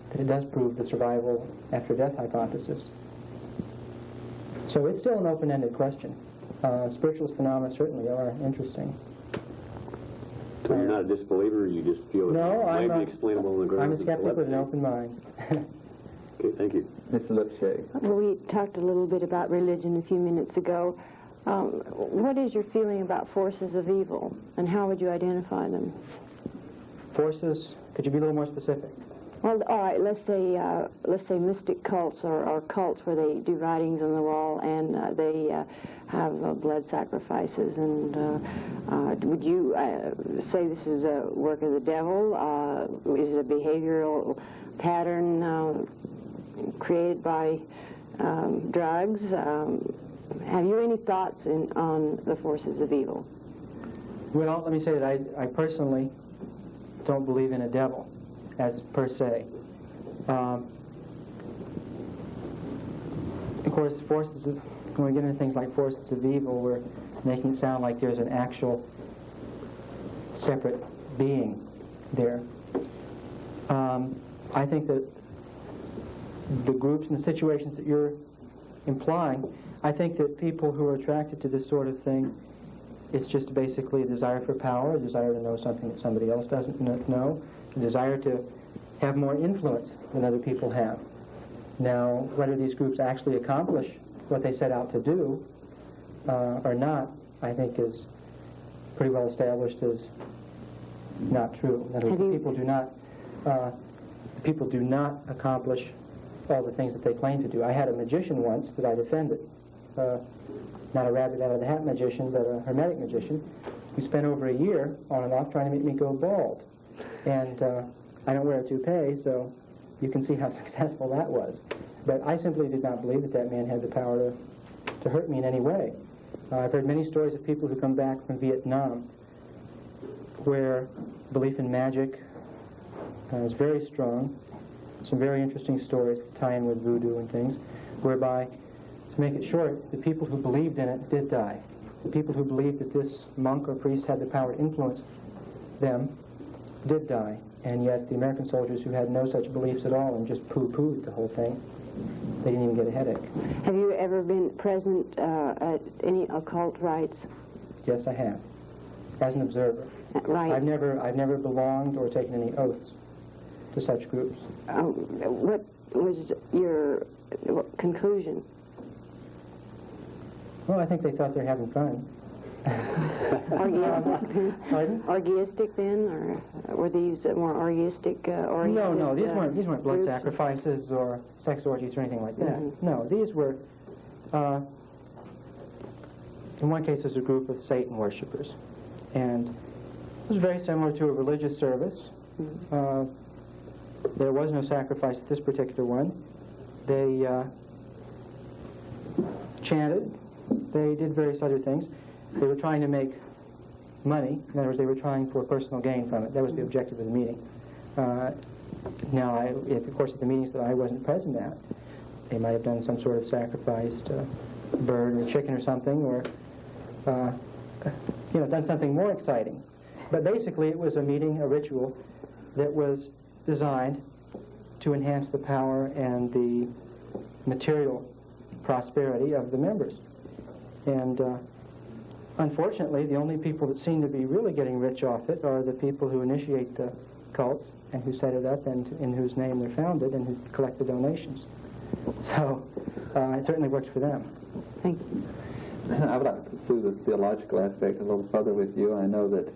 that it does prove the survival after death hypothesis. So it's still an open-ended question. Spiritualist phenomena certainly are interesting. So you're not a disbeliever, you just feel No, it might be explainable on the grounds I'm a of skeptic with an telepathy? open mind. Okay, thank you. Mr. Lipshay. Well, we talked a little bit about religion a few minutes ago. What is your feeling about forces of evil, and how would you identify them? Forces, could you be a little more specific? Well, all right. Let's say mystic cults or cults where they do writings on the wall and they have blood sacrifices. And would you say this is a work of the devil? Is it a behavioral pattern created by drugs? Have you any thoughts on the forces of evil? Well, let me say that I personally don't believe in a devil as per se. Of course, when we get into things like forces of evil, we're making it sound like there's an actual separate being there. I think that the groups and the situations that you're implying, I think that people who are attracted to this sort of thing, it's just basically a desire for power, a desire to know something that somebody else doesn't know, a desire to have more influence than other people have. Now, whether these groups actually accomplish what they set out to do or not, I think is pretty well established as not true. In other words, people do not accomplish all the things that they claim to do. I had a magician once that I defended. Not a rabbit-out-of-the-hat magician, but a hermetic magician, who spent over a year on and off trying to make me go bald. And I don't wear a toupee, so you can see how successful that was. But I simply did not believe that that man had the power to hurt me in any way. I've heard many stories of people who come back from Vietnam where belief in magic is very strong. Some very interesting stories that tie in with voodoo and things, whereby, to make it short, the people who believed in it did die. The people who believed that this monk or priest had the power to influence them did die. And yet the American soldiers who had no such beliefs at all and just poo-pooed the whole thing, they didn't even get a headache. Have you ever been present at any occult rites? Yes, I have, as an observer. Right. I've never belonged or taken any oaths to such groups. What was your conclusion? Well, I think they thought they were having fun. Pardon? Orgiastic then, or were these more orgiastic oriented? No, these weren't blood groups? sacrifices or sex orgies or anything like that. Mhm. No, these were, in one case, there's a group of Satan worshippers, and it was very similar to a religious service. Mhm. There was no sacrifice at this particular one. They chanted They did various other things. They were trying to make money. In other words, they were trying for personal gain from it. That was the objective of the meeting. Now, of course, at the meetings that I wasn't present at, they might have done some sort of sacrificed bird or chicken or something, or done something more exciting. But basically, it was a meeting, a ritual, that was designed to enhance the power and the material prosperity of the members. And unfortunately, the only people that seem to be really getting rich off it are the people who initiate the cults and who set it up and in whose name they're founded and who collect the donations. So it certainly works for them. Thank you. I would like to pursue the theological aspect a little further with you. I know that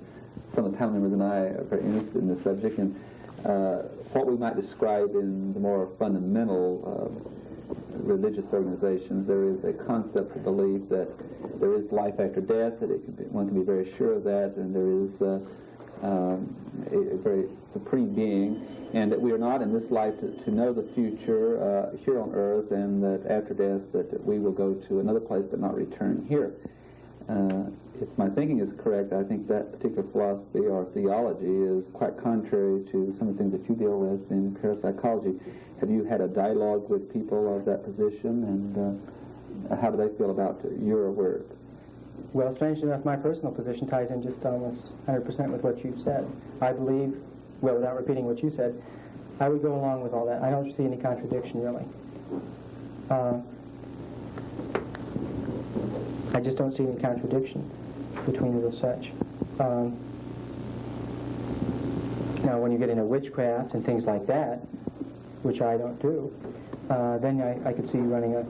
some of the panel members and I are very interested in this subject, and what we might describe in the more fundamental religious organizations, there is a concept of belief that there is life after death, that one can be very sure of that, and there is a very supreme being, and that we are not in this life to know the future here on earth, and that after death that we will go to another place but not return here. If my thinking is correct, I think that particular philosophy or theology is quite contrary to some of the things that you deal with in parapsychology. Have you had a dialogue with people of that position, and how do they feel about your work? Well, strangely enough, my personal position ties in just almost 100% with what you've said. I believe, well, without repeating what you said, I would go along with all that. I don't see any contradiction, really. I just don't see any contradiction between it as such. Now, when you get into witchcraft and things like that, which I don't do, then I could see you running a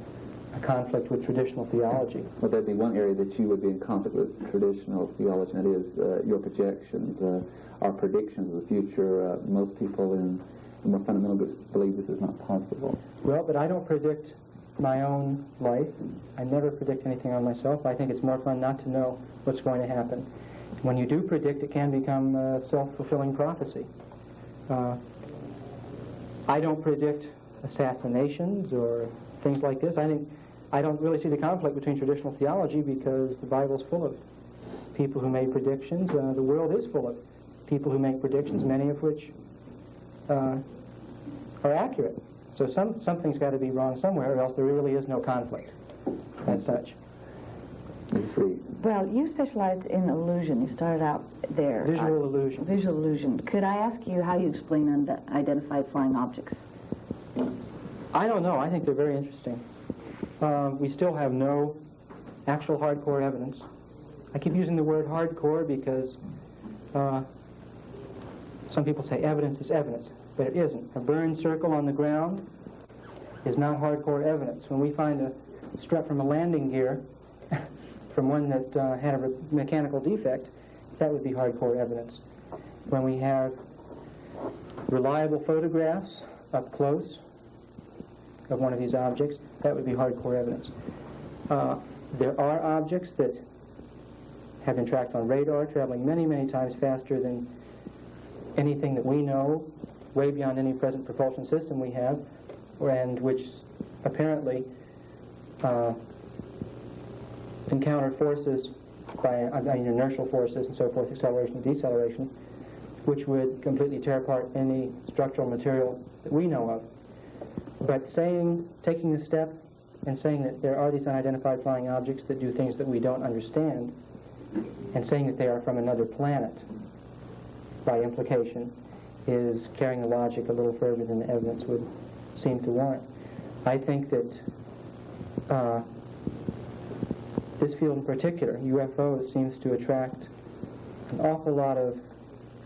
conflict with traditional theology. Well, there'd be one area that you would be in conflict with traditional theology, and that is your projections, our predictions of the future. Most people in the more fundamental groups believe this is not possible. Well, but I don't predict my own life. I never predict anything on myself. I think it's more fun not to know what's going to happen. When you do predict, it can become a self-fulfilling prophecy. I don't predict assassinations or things like this. I don't really see the conflict between traditional theology because the Bible's full of people who made predictions. The world is full of people who make predictions, many of which are accurate. So something's got to be wrong somewhere, or else there really is no conflict as such. It's free. Well, you specialized in illusion. You started out there. Visual illusion. Visual illusion. Could I ask you how you explain unidentified flying objects? I don't know. I think they're very interesting. We still have no actual hardcore evidence. I keep using the word hardcore because some people say evidence is evidence, but it isn't. A burned circle on the ground is not hardcore evidence. When we find a strut from a landing gear from one that had a mechanical defect, that would be hardcore evidence. When we have reliable photographs up close of one of these objects, that would be hardcore evidence. There are objects that have been tracked on radar, traveling many, many times faster than anything that we know, way beyond any present propulsion system we have, and which apparently encounter forces by inertial forces and so forth, acceleration and deceleration, which would completely tear apart any structural material that we know of. But taking the step and saying that there are these unidentified flying objects that do things that we don't understand, and saying that they are from another planet, by implication, is carrying the logic a little further than the evidence would seem to warrant. I think that this field in particular, UFOs, seems to attract an awful lot of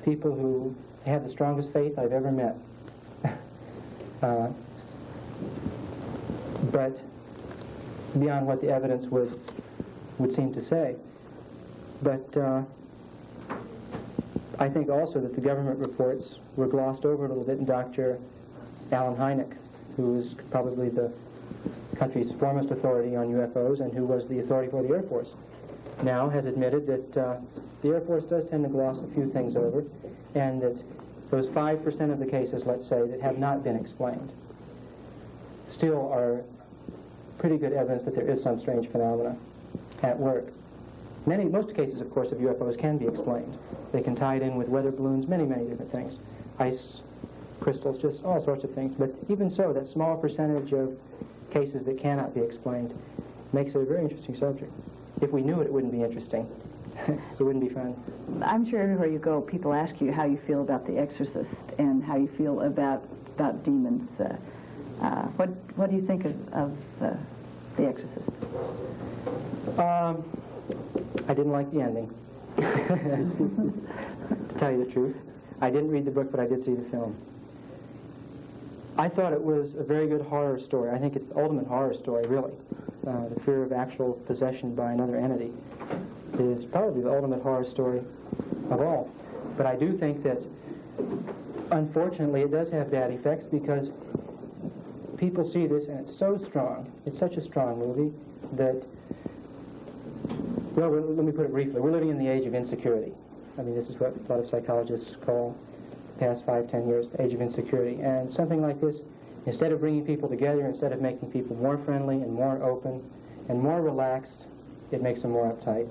people who have the strongest faith I've ever met. But beyond what the evidence would seem to say. But I think also that the government reports were glossed over a little bit, and Dr. Alan Hynek, who is probably the country's foremost authority on UFOs and who was the authority for the Air Force, now has admitted that the Air Force does tend to gloss a few things over, and that those 5% of the cases, let's say, that have not been explained still are pretty good evidence that there is some strange phenomena at work. Most cases, of course, of UFOs can be explained. They can tie it in with weather balloons, many, many different things. Ice crystals, just all sorts of things. But even so, that small percentage of cases that cannot be explained makes it a very interesting subject. If we knew it, it wouldn't be interesting. It wouldn't be fun. I'm sure everywhere you go, people ask you how you feel about The Exorcist and how you feel about demons. What do you think of The Exorcist? I didn't like the ending, to tell you the truth. I didn't read the book, but I did see the film. I thought it was a very good horror story. I think it's the ultimate horror story, really. The fear of actual possession by another entity is probably the ultimate horror story of all. But I do think that, unfortunately, it does have bad effects because people see this and it's so strong. It's such a strong movie that, well, let me put it briefly. We're living in the age of insecurity. I mean, this is what a lot of psychologists call the past 5-10 years, the age of insecurity. And something like this, instead of bringing people together, instead of making people more friendly and more open and more relaxed, it makes them more uptight.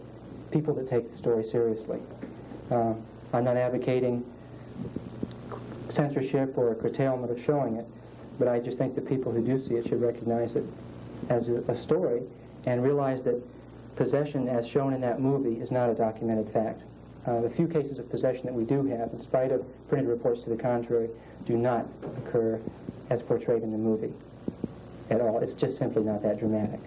People that take the story seriously. I'm not advocating censorship or curtailment of showing it, but I just think that people who do see it should recognize it as a story and realize that possession, as shown in that movie, is not a documented fact. The few cases of possession that we do have, in spite of printed reports to the contrary, do not occur as portrayed in the movie at all. It's just simply not that dramatic.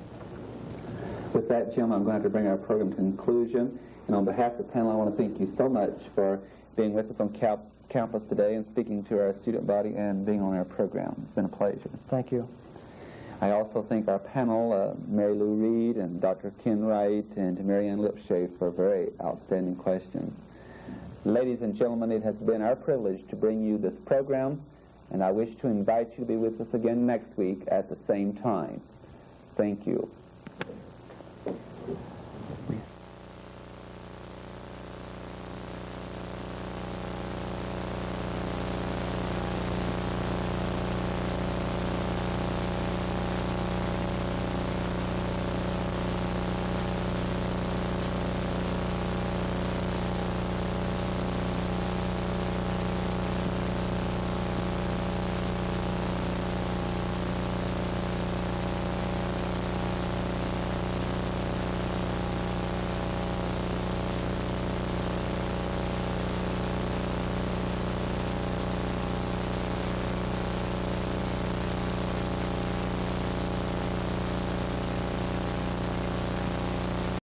With that, Jim, I'm going to bring our program to conclusion. And on behalf of the panel, I want to thank you so much for being with us on campus today and speaking to our student body and being on our program. It's been a pleasure. Thank you. I also thank our panel, Mary Lou Reed and Dr. Ken Wright and Marianne Lipshafe for very outstanding questions. Ladies and gentlemen, it has been our privilege to bring you this program, and I wish to invite you to be with us again next week at the same time. Thank you.